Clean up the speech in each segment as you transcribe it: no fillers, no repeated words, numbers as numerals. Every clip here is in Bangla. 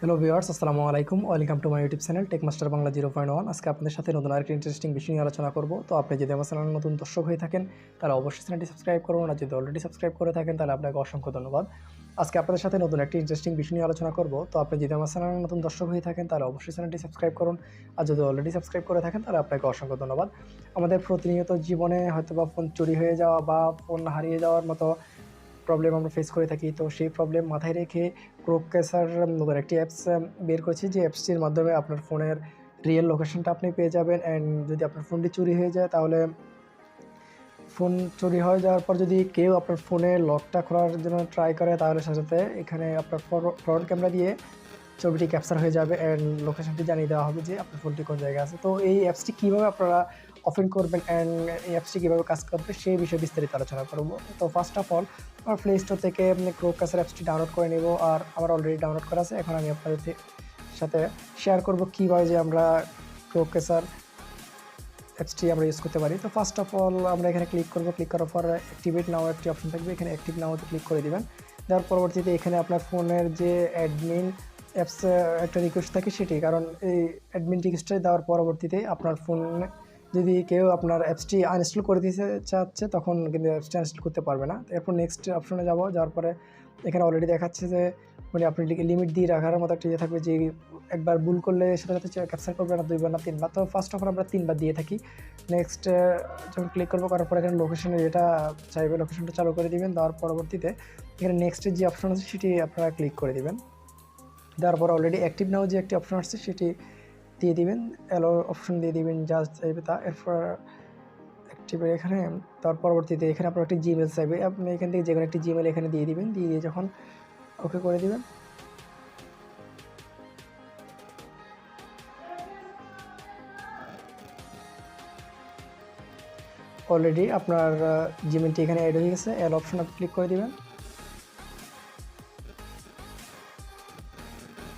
হ্যালো ভিউয়ার্স, আসসালামু আলাইকুম। Welcome to my YouTube channel Tech Master Bangla 0.1। আজকে আপনাদের সাথে নতুন আরেকটি ইন্টারেস্টিং বিষয় নিয়ে আলোচনা করব। তো আপনি যদি আমার চ্যানেল নতুন দর্শক হয়ে থাকেন তাহলে অবশ্যই চ্যানেলটি সাবস্ক্রাইব করুন, আর যদি অলরেডি সাবস্ক্রাইব করে থাকেন তাহলে আপনাকে অসংখ্য ধন্যবাদ। আজকে আপনাদের সাথে নতুন একটি ইন্টারেস্টিং বিষয় নিয়ে আলোচনা করব। তো আপনি যদি আমার চ্যানেল নতুন দর্শক হয়ে থাকেন তাহলে অবশ্যই চ্যানেলটি সাবস্ক্রাইব করুন, আর যদি অলরেডি সাবস্ক্রাইব করে থাকেন তাহলে আপনাকে অসংখ্য ধন্যবাদ। আমাদের প্রতিনিয়ত জীবনে হয়তোবা ফোন চুরি হয়ে যাওয়া বা ফোন হারিয়ে যাওয়ার মতো প্রবলেম আমরা ফেস করে থাকি। তো সেই প্রবলেম মাথায় রেখে ক্রোক ক্যাচার নতুন একটি অ্যাপস বের করেছি, যে অ্যাপসটির মাধ্যমে আপনার ফোনের রিয়েল লোকেশনটা আপনি পেয়ে যাবেন। অ্যান্ড যদি আপনার ফোনটি চুরি হয়ে যায় তাহলে ফোন চুরি হয়ে যাওয়ার পর যদি কেউ আপনার ফোনে লকটা খোলার জন্য ট্রাই করে তাহলে সাথে সাথে এখানে আপনার ফ্রন্ট ক্যামেরা দিয়ে ছবিটি ক্যাপচার হয়ে যাবে অ্যান্ড লোকেশনটি জানিয়ে দেওয়া হবে যে আপনার ফোনটি কোন জায়গায় আছে। তো এই অ্যাপসটি কীভাবে আপনারা ওপেন করবেন অ্যান্ড এই অ্যাপসটি কীভাবে কাজ করবে সেই বিষয়ে বিস্তারিত আলোচনা করব। তো ফার্স্ট অফ অল আমার প্লে স্টোর থেকে ক্রোক ক্যাচার অ্যাপসটি ডাউনলোড করে নেব, আর আমার অলরেডি ডাউনলোড করা আছে। এখন আমি আপনাদের সাথে শেয়ার করব কীভাবে যে আমরা ক্রোক ক্যাচার অ্যাপসটি আমরা ইউজ করতে পারি। তো ফার্স্ট অফ অল আমরা এখানে ক্লিক করব। ক্লিক করার পর অ্যাক্টিভেট নাও একটি অপশন থাকবে, এখানে অ্যাক্টিভ নাওতে ক্লিক করে দিবেন। দেওয়ার পরবর্তীতে এখানে আপনার ফোনের যে অ্যাডমিন অ্যাপস একটা রিকোয়েস্ট থাকে সেটি, কারণ এই অ্যাডমিন রিকোয়েস্টটা দেওয়ার পরবর্তীতে আপনার ফোনে যদি কেউ আপনার অ্যাপসটি আনইনস্টল করে দিতে চাচ্ছে তখন কিন্তু অ্যাপসটি আনইনস্টল করতে পারবে না। এরপর নেক্সট অপশনে যাব। যাওয়ার পরে এখানে অলরেডি দেখাচ্ছে যে মানে আপনি লিমিট দিয়ে রাখার মতো একটা ইয়ে থাকবে, যে একবার ভুল করলে সাথে সাথে ক্যাপচার করবে না, 2বার না 3বার। তো ফার্স্ট অফ অল আমরা 3বার দিয়ে থাকি। নেক্সট যখন ক্লিক করবো, করার পর এখানে লোকেশনের যেটা চাইবে লোকেশনটা চালু করে দিবেন। দেওয়ার পরবর্তীতে এখানে নেক্সটের যে অপশন আছে সেটি আপনারা ক্লিক করে দিবেন। দেওয়ার পর অলরেডি অ্যাক্টিভ নাও যে একটি অপশন আসছে সেটি দিয়ে দিবেন, অ্যালো অপশন দিয়ে দিবেন যা চাইবে তা। এরপর অ্যাক্টিভের এখানে তার পরবর্তীতে এখানে আপনার একটি জিমেল চাইবে, আপনি এখান থেকে যে কোনো একটি জিমেল এখানে দিয়ে দিবেন। দিয়ে যখন ওকে করে দিবেন, অলরেডি আপনার জিমেলটি এখানে অ্যাড হয়ে গেছে। অ্যাল অপশন আপনি ক্লিক করে দিবেন।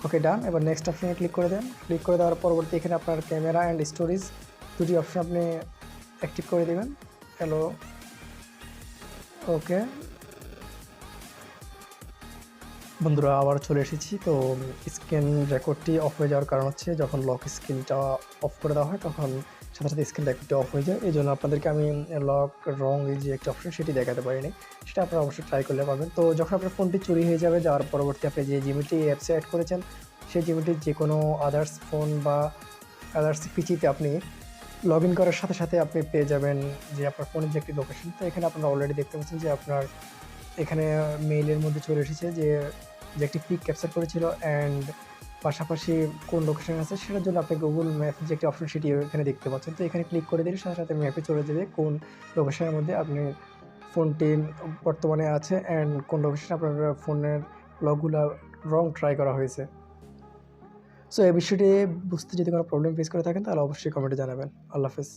ওকে, ডান। এবার নেক্সট অপশনে ক্লিক করে দেন। ক্লিক করে দেওয়ার পরবর্তী এখানে আপনার ক্যামেরা অ্যান্ড স্টোরেজ দুটি অপশন আপনি অ্যাক্টিভ করে দেবেন। হ্যালো, ওকে বন্ধুরা, আবার চলে এসেছি। তো স্ক্রিন রেকর্ডটি অফ হয়ে যাওয়ার কারণ হচ্ছে যখন লক স্ক্রিনটা অফ করে দেওয়া হয় তখন সাথে সাথে স্ক্রিন রেকর্ডটি অফ হয়ে যায়। এই জন্য আপনাদেরকে আমি লক রং এই যে একটা অপশন সেটি দেখাতে পারিনি, সেটা আপনারা অবশ্যই ট্রাই করলে পাবেন। তো যখন আপনার ফোনটি চুরি হয়ে যাবে, যাওয়ার পরবর্তী আপনি যে জিমেলটি অ্যাপসে অ্যাড করেছেন সেই জিমেলটির যে কোনো আদার্স ফোন বা আদার্স পিসিতে আপনি লগ ইন করার সাথে সাথে আপনি পেয়ে যাবেন যে আপনার ফোনের যে একটি লোকেশন। তো এখানে আপনারা অলরেডি দেখতে পাচ্ছেন যে আপনার এখানে মেইলের মধ্যে চলে এসেছে যে একটি পিক ক্যাপচার করেছিল অ্যান্ড পাশাপাশি কোন লোকেশন আছে সেটার জন্য আপনি গুগল ম্যাপ যে একটি অপশন সেটি এখানে দেখতে পাচ্ছেন। তো এখানে ক্লিক করে দিলে সাথে সাথে ম্যাপে চলে যাবে কোন লোকেশনের মধ্যে আপনি ফোনটি বর্তমানে আছে অ্যান্ড কোন লোকেশনে আপনার ফোনের লগগুলো রং ট্রাই করা হয়েছে। সো এই বিষয়টি বুঝতে যদি কোনো প্রবলেম ফেস করে থাকেন তাহলে অবশ্যই কমেন্টে জানাবেন। আল্লাহ হাফেজ।